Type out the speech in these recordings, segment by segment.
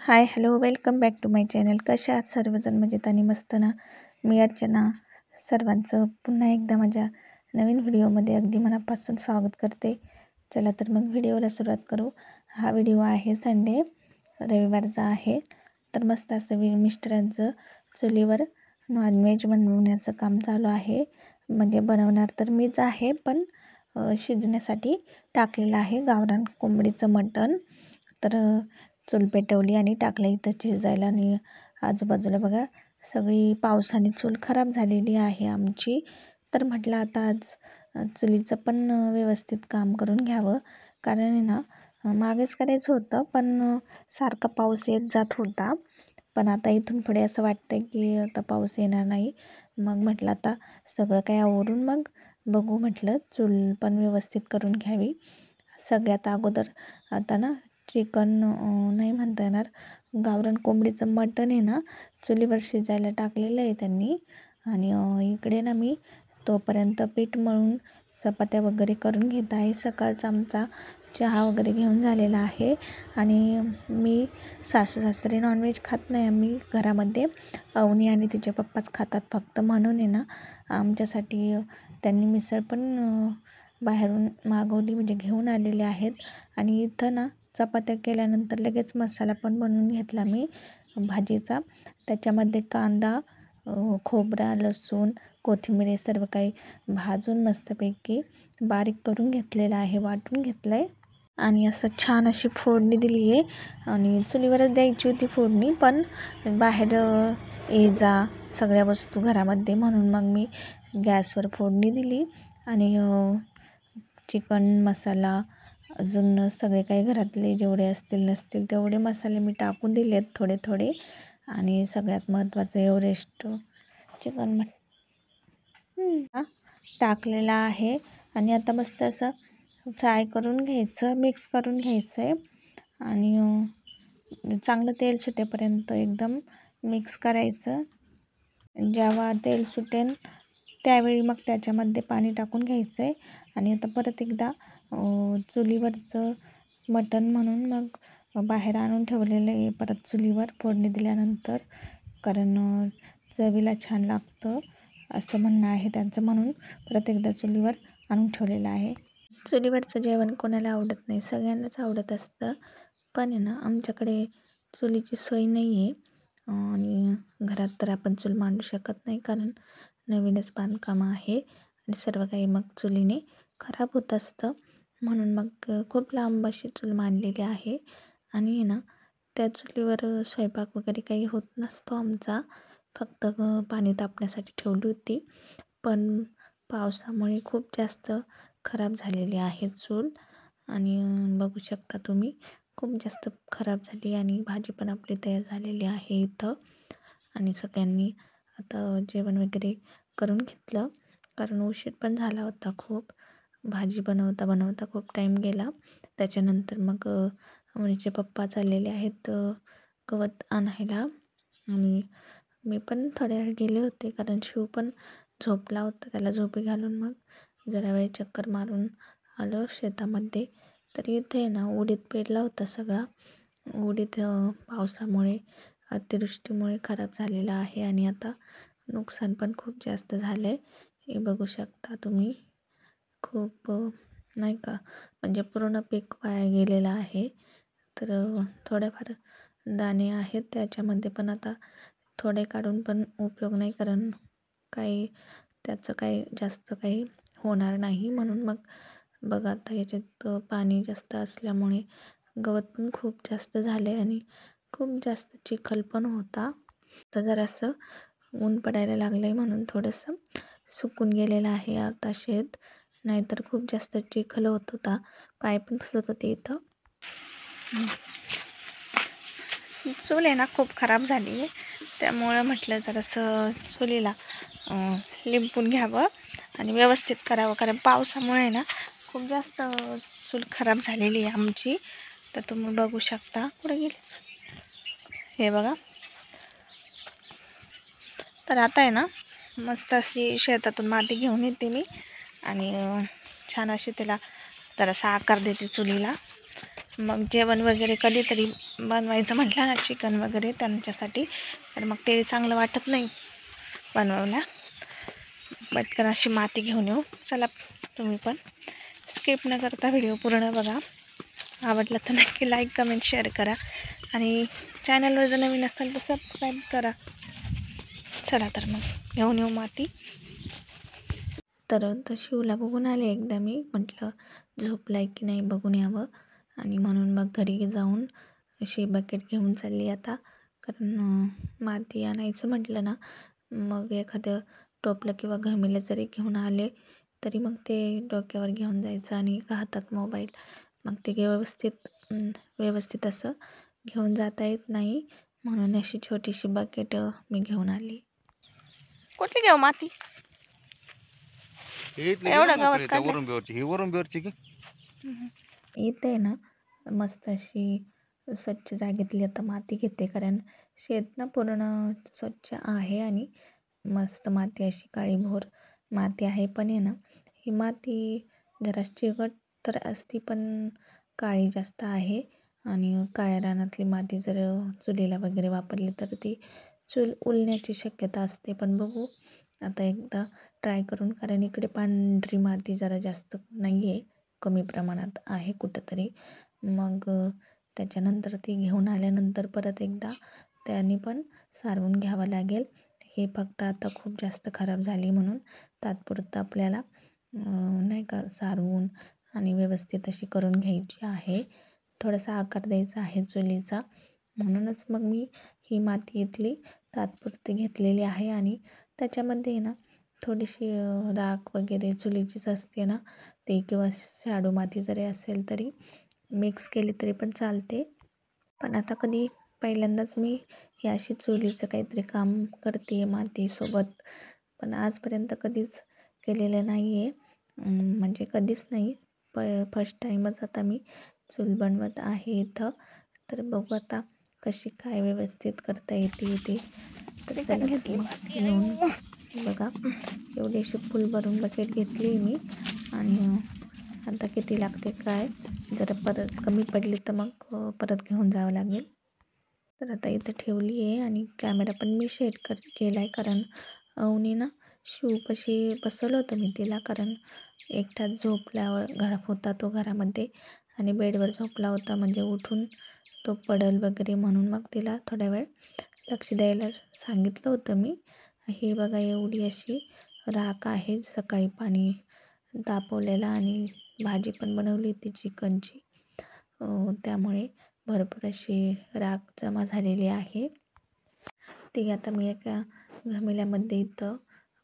High hello welcome back to my channel. कशा आहात सर्वजण? मजेत आणि मस्त ना. मी अर्चना सर्वांचं पुन्हा एकदा माझ्या नवीन व्हिडिओमध्ये अगदी मनापासून स्वागत करते. चला तर मग व्हिडिओला सुरुवात करू. हा व्हिडिओ आहे संडे रविवारचा आहे. तर मस्त असं मिस्टरांचं चुलीवर नॉनव्हेज बनवण्याचं काम चालू आहे. म्हणजे बनवणार तर मीच आहे, पण शिजण्यासाठी टाकलेलं आहे गावरान कोंबडीचं मटण. तर चूल पेटवली आणि टाकलं इथं शिजायला. आणि आजूबाजूला बघा सगळी पावसाने चूल खराब झालेली आहे आमची. तर म्हटलं आता आज चुलीचं पण व्यवस्थित काम करून घ्यावं, कारण आहे ना मागेच करायचं होतं, पण सारखा पाऊस येत जात होता. पण आता इथून पुढे असं वाटतं की आता पाऊस येणार नाही. मग म्हटलं आता सगळं काही आवरून मग बघू, म्हटलं चूल पण व्यवस्थित करून घ्यावी. सगळ्यात अगोदर आता ना चिकन नाही म्हणता येणार, गावरान कोंबडीचं मटण आहे ना चुलीवर शिजायला टाकलेलं आहे त्यांनी. आणि इकडे ना मी तोपर्यंत पीठ मळून चपात्या वगैरे करून घेत आहे. सकाळचा आमचा चहा वगैरे घेऊन झालेला आहे. आणि मी सासू सासरे नॉनव्हेज खात नाही आम्ही घरामध्ये. अवनी आणि तिचे पप्पाच खातात फक्त, म्हणून आहे ना आमच्यासाठी त्यांनी मिसळ पण बाहेरून मागवली, म्हणजे घेऊन आलेले आहेत. आणि इथं ना चपात्या केल्यानंतर लगेच मसाला पण बनवून घेतला मी भाजीचा. त्याच्यामध्ये कांदा, खोबरा, लसूण, कोथिंबीर हे सर्व काही भाजून मस्तपैकी बारीक करून घेतलेलं आहे, वाटून घेतलं आहे. आणि असं छान अशी फोडणी दिली आहे. आणि चुलीवरच द्यायची होती फोडणी, पण बाहेर जा सगळ्या वस्तू घरामध्ये, म्हणून मग मी गॅसवर फोडणी दिली. आणि चिकन मसाला, अजून सगळे काही घरातले जेवढे असतील नसतील तेवढे मसाले मी टाकून दिलेत थोडे थोडे. आणि सगळ्यात महत्त्वाचं एव्हरेस्ट चिकन टाकलेला आहे. आणि आता मस्त असं फ्राय करून घ्यायचं, मिक्स करून घ्यायचं आहे. आणि चांगलं तेल सुटेपर्यंत एकदम मिक्स करायचं. जेव्हा तेल सुटेल त्यावेळी मग त्याच्यामध्ये पाणी टाकून घ्यायचं आहे. आणि आता परत एकदा चुलीवरचं मटण म्हणून मग बाहेर आणून ठेवलेलं आहे परत चुलीवर फोडणी दिल्यानंतर, कारण चवीला छान लागतं असं म्हणणं आहे त्यांचं, म्हणून परत एकदा चुलीवर आणून ठेवलेलं आहे. चुलीवरचं जेवण कोणाला आवडत नाही, सगळ्यांनाच आवडत असतं. पण आहे ना आमच्याकडे चुलीची सोय नाही आहे. आणि घरात तर आपण चूल मांडू शकत नाही, कारण नवीनच बांधकाम आहे आणि सर्व काही मग चुलीने खराब होत असतं. म्हणून मग खूप लांब अशी चूल मांडलेली आहे. आणि ना त्या चुलीवर स्वयंपाक वगैरे काही होत नसतो आमचा, फक्त पाणी तापण्यासाठी ठेवली होती. पण पावसामुळे खूप जास्त खराब झालेली आहे चूल. आणि बघू शकता तुम्ही, खूप जास्त खराब झाली. आणि भाजी पण आपली तयार झालेली आहे इथं. आणि सगळ्यांनी आता जेवण वगैरे करून घेतलं, कारण उशीर पण झाला होता खूप. भाजी बनवता बनवता खूप टाईम गेला. त्याच्यानंतर मग अवनीचे पप्पा चाललेले आहेत गवत आणायला. आणि मी पण थोड्या वेळ गेले होते, कारण शिव पण झोपला होता. त्याला झोपी घालून मग जरा वेळ चक्कर मारून आलो शेतामध्ये. तर इथे ना उडीद पेरला होता सगळा. उडीद पावसामुळे अतिवृष्टीमुळे खराब झालेला आहे. आणि आता नुकसान पण खूप जास्त झालं आहे, हे बघू शकता तुम्ही. खूप नाही का, म्हणजे पूर्ण पीक वाया गेलेलं आहे. तर थोड्याफार दाणे आहेत त्याच्यामध्ये, पण आता थोडे काढून पण उपयोग नाही, कारण काही त्याचं काही जास्त काही होणार नाही. म्हणून मग बघा आता याच्यात पाणी जास्त असल्यामुळे गवत पण खूप जास्त झाले आणि खूप जास्त चिखल पण होता. तर जरासं ऊन पडायला लागलं आहे म्हणून थोडंसं सुकून गेलेलं आहे आता शेत, नाहीतर खूप जास्त चिखल होत होता, पाय पण फसत होते इथं. चूल आहे ना खूप खराब झाली आहे, त्यामुळं म्हटलं जरासं चुलीला लिंपून घ्यावं आणि व्यवस्थित करावं, कारण पावसामुळे ना खूप जास्त चूल खराब झालेली आहे आमची. तर तुम्ही बघू शकता, कुठे गेली हे बघा. तर आता आहे ना मस्त अशी शेतातून माती घेऊन येते मी आणि छान अशी त्याला जरासा आकार देते चुलीला. मग जेवण वगैरे कधीतरी बनवायचं म्हटलं ना, चिकन वगैरे त्यांच्यासाठी, तर मग ते चांगलं वाटत नाही बनवायला. पटकन अशी माती घेऊन येऊ. चला, तुम्ही पण स्किप न करता व्हिडिओ पूर्ण बघा. आवडलं तर नक्की लाईक, कमेंट, शेअर करा आणि चॅनलवर जर नवीन असाल तर सबस्क्राईब करा. चला तर मग घेऊन येऊ माती. तर शिवला बघून आले एकदा मी, म्हटलं झोपलाय की नाही बघून यावं, आणि म्हणून मग घरी जाऊन अशी बकेट घेऊन चालली आता. कारण माती आणायचं म्हटलं ना, मग एखादं टोपलं किंवा घमिलं जरी घेऊन आले तरी मग ते डोक्यावर घेऊन जायचं आणि हातात मोबाईल, मग ते व्यवस्थित असं घेऊन जाता येत नाही. म्हणून अशी छोटीशी बकेट मी घेऊन आली. कुठली घेऊ माती? एवढं गवत काढलं इथे ना, मस्त अशी स्वच्छ जागेतली आता माती घेते. कारण शेत ना पूर्ण स्वच्छ आहे आणि मस्त माती अशी काळीभोर माती आहे. पण आहे ना, ही माती जरा चिकट तर असती, पण काळी जास्त आहे. आणि काळ्या रानातली माती जर चुलीला वगैरे वापरली तर ती चूल उलण्याची शक्यता असते. पण बघू आता एकदा ट्राय करून, कारण इकडे पांढरी माती जरा जास्त नाही आहे, कमी प्रमाणात आहे कुठंतरी. मग त्याच्यानंतर ती घेऊन आल्यानंतर परत एकदा त्याने पण सारवून घ्यावं लागेल. हे फक्त आता खूप जास्त खराब झाली म्हणून तात्पुरतं आपल्याला नाही का सारवून आणि व्यवस्थित अशी करून घ्यायची आहे. थोडासा आकार द्यायचा आहे चुलीचा, म्हणूनच मग मी ही माती इथली तात्पुरती घेतलेली आहे. आणि त्याच्यामध्ये ना थोडीशी राख वगैरे चुलीचीच असते ना ते, किंवा शाडू माती जरी असेल तरी मिक्स केली तरी पण चालते. पण आता पहिल्यांदाच मी हे अशी चुलीचं काहीतरी काम करते मातीसोबत, पण आजपर्यंत कधीच केलेलं नाही आहे. म्हणजे कधीच नाही, फर्स्ट टाईमच आता मी चूल बनवत आहे इथं. तर बघू आता कशी काय व्यवस्थित करता येते ते. तर चला घेऊन बघा, एवढी अशी फुल भरून बकेट घेतली मी. आणि आता किती लागते काय, जर परत कमी पडली तर मग परत घेऊन जावं लागेल. तर आता इथं ठेवली आहे आणि कॅमेरा पण मी सेट केला आहे. कारण अवनी ना शिवपाशी बसवलं होतं मी तिला, कारण एकटाच झोपल्यावर होता तो घरामध्ये आणि बेडवर झोपला होता, म्हणजे उठून तो पडल वगैरे, म्हणून मग तिला थोड्या वेळ लक्ष द्यायला सांगितलं होतं मी. हे बघा, एवढी अशी राख आहे. सकाळी पाणी तापवलेला आणि भाजी पण बनवली होती चिकनची, त्यामुळे भरपूर अशी राख जमा झालेली आहे. ती आता मी एका घमिल्यामध्ये इथं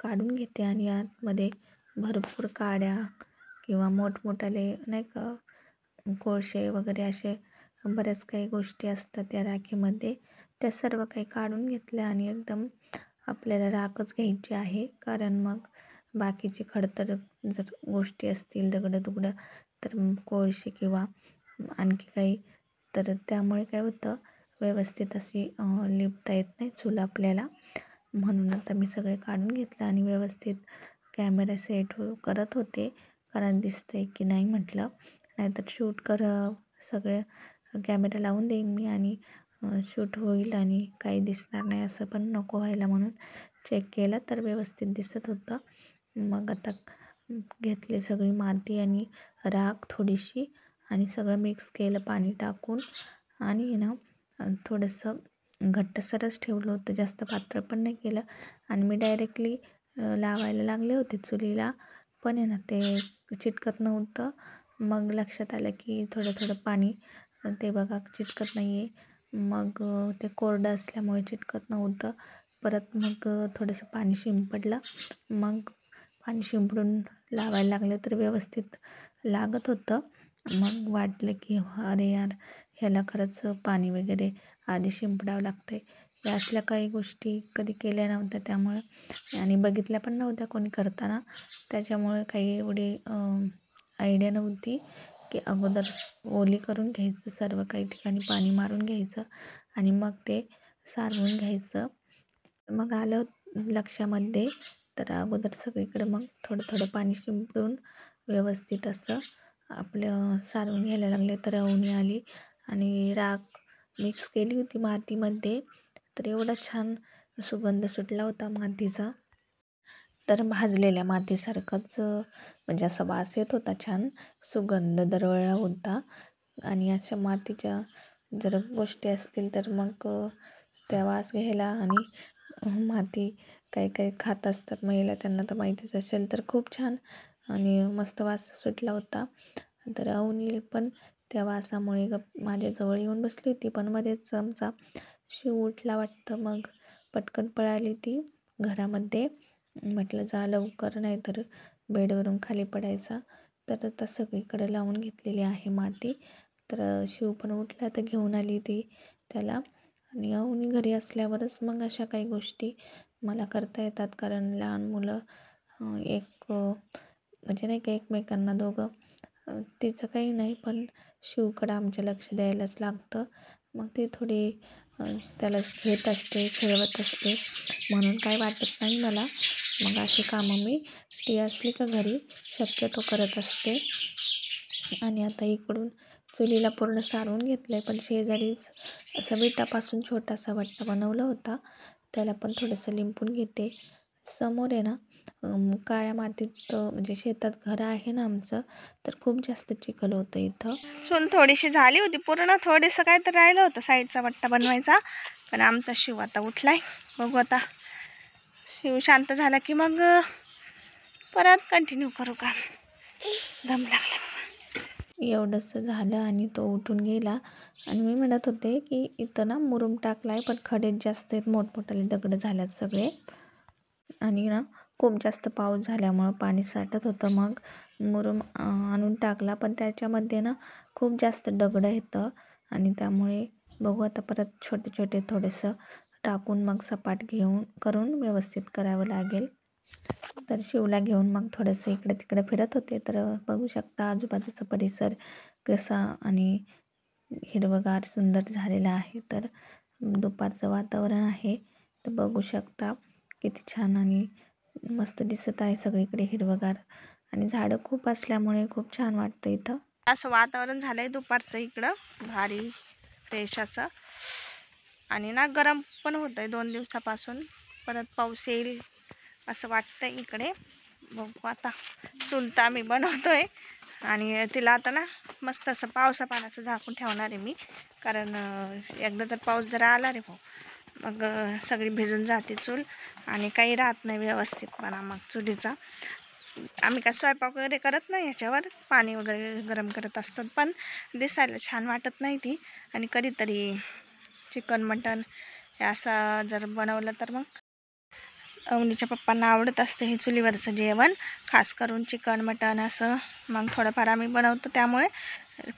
काढून घेते आणि आतमध्ये भरपूर काड्या किंवा मोठमोठाले नाही का कोळसे वगैरे असे बऱ्याच काही गोष्टी असतात त्या राखीमध्ये, त्या सर्व काही काढून घेतल्या. आणि एकदम आपल्याला राखच घ्यायची आहे, कारण मग बाकीचे खडतर जर गोष्टी असतील, दगडं तर कोळसे किंवा आणखी काही, तर त्यामुळे काय होतं, व्यवस्थित अशी लिपता येत नाही चूल आपल्याला. म्हणून आता मी सगळे काढून घेतलं आणि व्यवस्थित कॅमेरा सेट करत होते, कारण दिसतंय की नाही म्हटलं, नाहीतर सगळे कॅमेरा लावून देईन मी आणि शूट होईल आणि काही दिसणार नाही असं पण नको व्हायला, म्हणून चेक केलं तर व्यवस्थित दिसत होतं. मग आता घेतली सगळी माती आणि राख थोडीशी आणि सगळं मिक्स केलं पाणी टाकून. आणि ना थोडंसं घट्टसरच ठेवलं होतं, जास्त पातळ पण नाही केलं. आणि मी डायरेक्टली लावायला लागले होते चुलीला, पण आहे ना ते चिटकत नव्हतं. मग लक्षात आलं की थोडं पाणी, ते बघा चिटकत नाही आहे. मग ते कोरडं असल्यामुळे चिटकत नव्हतं. परत मग थोडंसं पाणी शिंपडलं, मग पाणी शिंपडून लावायला लागलं तर व्यवस्थित लागत होतं. मग वाटलं की अरे यार, ह्याला खरंच पाणी वगैरे आधी शिंपडावं लागतं आहे. या असल्या काही गोष्टी कधी केल्या नव्हत्या त्यामुळे, आणि बघितल्या पण नव्हत्या कोणी करताना, त्याच्यामुळे काही एवढी आयडिया नव्हती की अगोदर ओली करून घ्यायचं, सर्व काही ठिकाणी पाणी मारून घ्यायचं आणि मग ते सारवून घ्यायचं. मग आलं लक्षामध्ये, तर अगोदर सगळीकडे मग थोडं पाणी शिंपडून व्यवस्थित असं आपलं सारून घ्यायला लागले तर अवनी आली आणि राख मिक्स केली होती मातीमध्ये. तर एवढा छान सुगंध सुटला होता मातीचा. तर भाजलेल्या मातीसारखंच म्हणजे असा वास येत होता, छान सुगंध दरवळला होता. आणि अशा मातीच्या जर गोष्टी असतील तर मग त्या वास घ्यायला आणि माती काही काही खात असतात महिला, त्यांना तर माहितीच असेल. तर खूप छान आणि मस्त वास सुटला होता. तर अवनी पण त्या वासामुळे माझ्याजवळ येऊन बसली होती, पण मध्येच आमचा शिव उठला वाटतं. मग पटकन पळाली ती घरामध्ये. म्हटलं जा लवकर, नाही तर बेडवरून खाली पडायचा. तर आता सगळीकडे लावून घेतलेली आहे माती. तर शिव पण उठला तर घेऊन आली ती त्याला. आणि अवनी घरी असल्यावरच मग अशा काही गोष्टी मला करता येतात, कारण लहान मुलं म्हणजे नाही का एकमेकांना दोघं तिचं काही नाही, पण शिवकडं आमच्या लक्ष द्यायलाच लागतं. मग ती थोडी त्याला घेत असते, खेळवत असते, म्हणून काही वाटत नाही मला. मग अशी कामं मी ती असली का घरी शक्यतो करत असते. आणि आता इकडून चुलीला पूर्ण सारवून घेतलं आहे, पण शेजारीच असं विटापासून छोटासा वट्टा बनवला होता, त्याला पण थोडंसं लिंपून घेते. समोर आहे ना काळ्या मातीत म्हणजे शेतात घर आहे ना आमचं, तर खूप जास्त चिखल होतं इथं. चूल थोडीशी झाली होती पूर्ण, थोडंसं काय तर राहिलं होतं साईडचा वट्टा बनवायचा. पण आमचा शिव आता उठलाय, बघू आता शिव शांत झाला की मग परत कंटिन्यू करू का. दम लागला एवढंच झालं आणि तो उठून गेला. आणि मी म्हणत होते की इथं ना मुरुम टाकलाय, पण खडे जास्त आहेत, मोठमोठाले दगड झाल्यात सगळे. आणि ना खूप जास्त पाऊस झाल्यामुळं पाणी साठत होतं. मग मुरुम आणून टाकला, पण त्याच्यामध्ये ना खूप जास्त दगडं येतं आणि त्यामुळे बघू आता परत छोटे छोटे थोडेसं टाकून मग सपाट करून व्यवस्थित करावं लागेल. तर शिवला घेऊन मग थोडंसं इकडे तिकडे फिरत होते. तर बघू शकता आजूबाजूचा परिसर कसा आणि हिरवगार सुंदर झालेला आहे. तर दुपारचं वातावरण आहे, तर बघू शकता किती छान आणि मस्त दिसत आहे. सगळीकडे हिरवगार आणि झाडं खूप असल्यामुळे खूप छान वाटतं इथं. असं वातावरण झालं आहे दुपारचं इकडं, भारी फ्रेश असं. आणि ना गरम पण होतं आहे 2 दिवसापासून, परत पाऊस येईल असं वाटतंय इकडे. बघू आता. चुलता आम्ही बनवतोय आणि तिला आता ना मस्त असं पावसा पाण्याचं झाकून ठेवणार आहे मी, कारण एकदा जर पाऊस जरा आला रे भाऊ, मग सगळी भिजून जाते चूल आणि काही राहत नाही व्यवस्थितपणा मग चुलीचा. आम्ही काय स्वयंपाक वगैरे करत नाही याच्यावर, पाणी वगैरे गरम करत असतो, पण दिसायला छान वाटत नाही ती. आणि कधीतरी चिकन मटन हे असं जर बनवलं तर मग अवनीच्या पप्पांना आवडत असतं हे चुलीवरचं जेवण, खास करून चिकन मटन असं. मग थोडंफार आम्ही बनवतो, त्यामुळे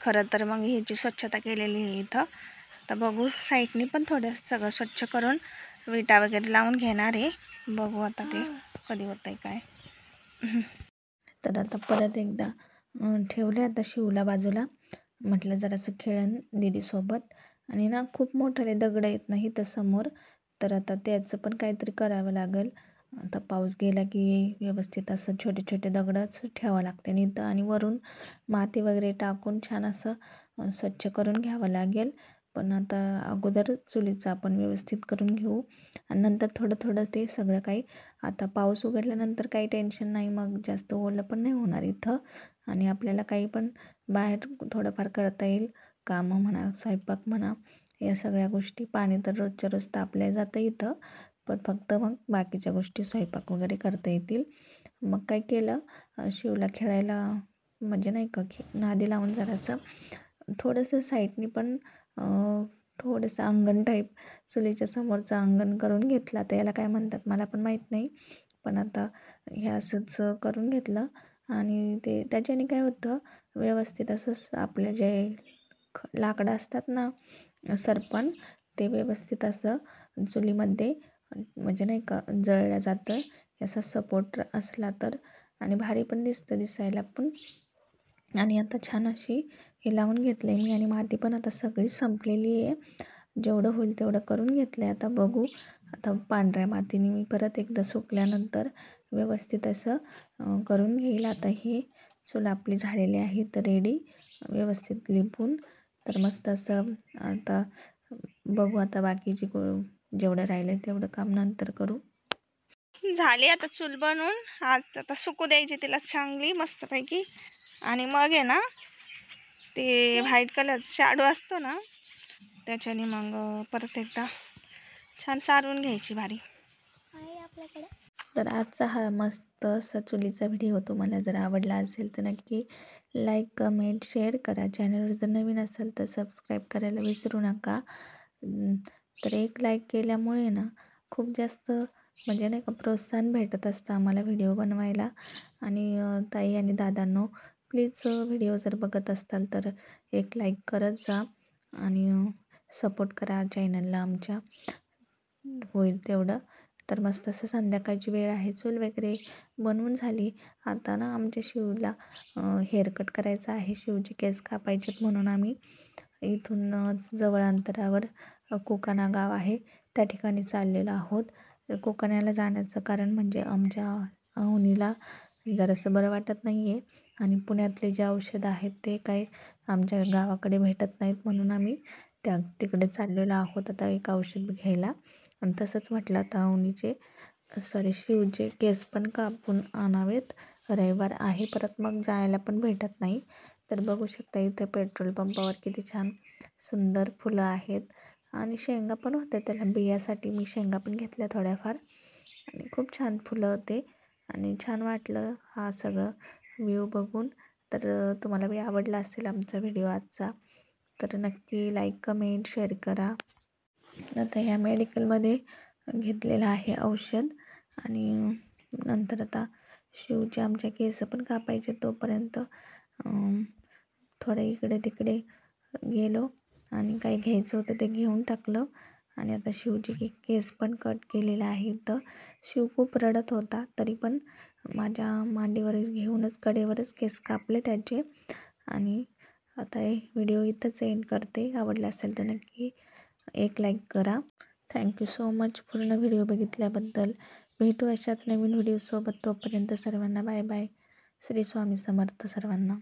खरं तर मग ह्याची स्वच्छता केलेली आहे इथं. तर बघू साईडनी पण थोडं सगळं स्वच्छ करून विटा वगैरे लावून घेणार आहे. बघू आता ते कधी होतं आहे काय. तर आता परत एकदा ठेवले आता शिवला बाजूला. म्हटलं जरासं खेळन दीदीसोबत. आणि ना खूप मोठाले दगड येत नाही तर समोर, तर आता त्याचं पण काहीतरी करावं लागेल. आता पाऊस गेला की व्यवस्थित असं छोटे छोटे दगडच ठेवावं लागते इथं, आणि वरून माती वगैरे टाकून छान असं स्वच्छ करून घ्यावं लागेल. पण आता अगोदर चुलीचं आपण व्यवस्थित करून घेऊ आणि नंतर थोडं थोडं ते सगळं काही. आता पाऊस उघडल्यानंतर काही टेन्शन नाही, मग जास्त ओलं पण नाही होणार इथं. आणि आपल्याला काही पण बाहेर थोडंफार करता येईल, कामं म्हणा, स्वयंपाक म्हणा, या सगळ्या गोष्टी. पाणी तर रोजच्या रोज तापल्या जातं इथं, पण फक्त मग बाकीच्या गोष्टी स्वयंपाक वगैरे करता येतील. मग काय केलं, शिवला खेळायला म्हणजे नाही का नादी लावून जरासं थोडंसं साईडनी पण थोडंसं अंगण टाईप चुलीच्या समोरचं अंगण करून घेतलं. आता याला काय म्हणतात मला पण माहीत नाही, पण आता हे असंच करून घेतलं. आणि ते त्याच्याने काय होतं, व्यवस्थित असं आपले जे लाकडं असतात ना सरपण, ते व्यवस्थित असं चुलीमध्ये म्हणजे नाही का जळलं जातं. याचा सपोर्ट असला तर, आणि भारी पण दिसतं दिसायला पण. आणि आता छान अशी हे लावून घेतलं आहे मी, आणि माती पण आता सगळी संपलेली आहे. जेवढं होईल तेवढं करून घेतलं आहे. आता बघू, आता पांढऱ्या मातीने मी परत एकदा सुकल्यानंतर व्यवस्थित असं करून घेईल आता हे चूल आपली झालेली आहे तर रेडी, व्यवस्थित लिपून. तर मस्त असं आता बघू, आता बाकीची जेवढं राहिलं तेवढं काम नंतर करू. झाली आता चूल बनवून, आज आता सुकू द्यायची तिला चांगली मस्तपैकी. आणि मग आहे ना ते व्हाईट कलरचा शॅडो असतो ना, त्याच्याने मग परत एकदा छान सारून घ्यायची भारी आपल्याकडे. तर आजचा हा मस्त असा चुलीचा व्हिडिओ तुम्हाला जर आवडला असेल तर नक्की लाईक, कमेंट, शेअर करा. चॅनलवर जर नवीन असेल तर सबस्क्राईब करायला विसरू नका. तर एक लाईक केल्यामुळे ना खूप जास्त म्हणजे नाही का प्रोत्साहन भेटत असतं आम्हाला व्हिडिओ बनवायला. आणि ताई आणि दादांनो, प्लीज व्हिडिओ जर बघत असाल तर एक लाईक करत जा आणि सपोर्ट करा चॅनलला आमच्या, होईल तेवढं. तर मस्त असं संध्याकाळची वेळ आहे, चूल वगैरे बनवून झाली. आता ना आमच्या शिवला हेअरकट करायचा आहे, शिवचे केस कापायचेत म्हणून आम्ही इथून जवळ अंतरावर कोकाना गाव आहे त्या ठिकाणी चाललेलो आहोत. कोकाण्याला जाण्याचं कारण म्हणजे आमच्या अवनीला जरासं बरं वाटत नाही आहे आणि पुण्यातले जे औषधं आहेत ते काही आमच्या गावाकडे भेटत नाहीत, म्हणून आम्ही तिकडे चाललेलो आहोत आता एक औषध घ्यायला. आणि तसंच म्हटलं आता अवनीचे शिवचे केस पण कापून आणावेत. रविवार आहे, परत मग जायला पण भेटत नाही. तर बघू शकता इथे पेट्रोल पंपावर किती छान सुंदर फुलं आहेत आणि शेंगा पण होत्या त्याला बियासाठी. मी शेंगा पण घेतल्या थोड्याफार आणि खूप छान फुलं होते आणि छान वाटलं हा सगळं व्ह्यू बघून. तर तुम्हाला बी आवडला असेल आमचा व्हिडिओ आजचा, तर नक्की लाईक, कमेंट, शेअर करा. आता ह्या मेडिकलमध्ये घेतलेलं आहे औषध आणि नंतर आता शिवचे आमच्या केस पण कापायचे, तोपर्यंत थोडं इकडे तिकडे गेलो आणि काही घ्यायचं होतं ते घेऊन टाकलं. आणि आता शिवचे केस पण कट केलेले आहे. तर शिव खूप रडत होता, तरी पण माझ्या मांडीवर घेऊनच कडेवरच केस कापले त्याचे. आणि आता हे व्हिडिओ इथंच एंड करते. आवडला असेल तर नक्की एक लाईक करा. थँक्यू सो मच पूर्ण व्हिडिओ बघितल्याबद्दल. भेटू अशाच नवीन व्हिडिओसोबत, तोपर्यंत सर्वांना बाय बाय. श्री स्वामी समर्थ सर्वांना.